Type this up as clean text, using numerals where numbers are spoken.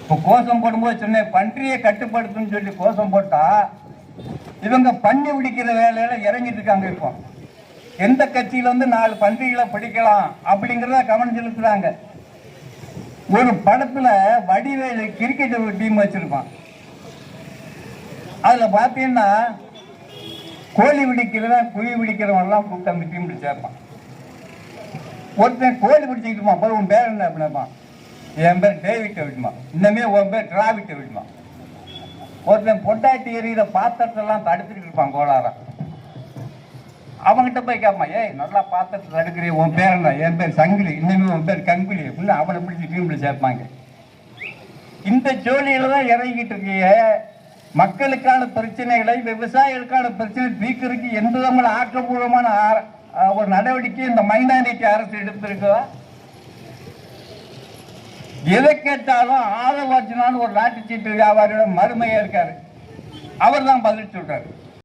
இப்போ கோஷம் போடும்போது சொன்னேன், பன்றியை கட்டுப்படுத்துன்னு சொல்லி கோஷம் போட்டா இவங்க பண்ணி பிடிக்கிற வேலையில இறங்கிட்டு இருக்காங்க. இப்போ எந்த கட்சியில வந்து 4 பன்றிகளை பிடிக்கலாம் அப்படிங்கிறத கவனம் செலுத்துறாங்க. ஒரு படத்துல வடிவேலு கிரிக்கெட் ஒரு டீம் வச்சிருப்பான். அதுல பாத்தீங்கன்னா கோழி பிடிக்கிறவன் குழி பிடிக்கிறவன் எல்லாம் கூப்பிட்டு அந்த டீம் சேர்ப்பான். ஒருத்தன் கோழி பிடிச்சிக்கிட்டு இருப்பான். போய் உன் பேர் என்ன அப்படின்னா, என் பேர் டேவிட்ட விடுமா, இன்னமே உன் பேர் டிராவிட்ட விடுமா. ஒருத்தன் பொட்டாட்டி எறிகிற பாத்திரத்தெல்லாம் தடுத்துக்கிட்டு இருப்பான் கோளாரம். அவன்கிட்ட போய் கேட்பான், ஏய் நல்லா பாத்திரத்தை தடுக்கிறீ, உன் பேர் என்ன, என் பேர் சங்கிலி, இன்னமே உன் பேர் கங்குலி அப்படின்னு அவனை பிடிச்சி டீம்ல சேர்ப்பாங்க. இந்த ஜோலியில தான் இறங்கிட்டு இருக்கீங்க. மக்களுக்கான பிரச்சனைகளை, விவசாயிகளுக்கான பிரச்சனை தீர்க்கறதுக்கு எந்த விதமான ஆக்கப்பூர்வமான ஒரு நடவடிக்கை இந்த மைனாரிட்டி அரசு எடுத்திருக்கா? எதை கேட்டாலும் ஆதரவாச்சினான்னு ஒரு லாட்டி சீட்டு வியாபாரியோட மருமையா இருக்காரு, அவர் தான் பதில் சொல்றாரு.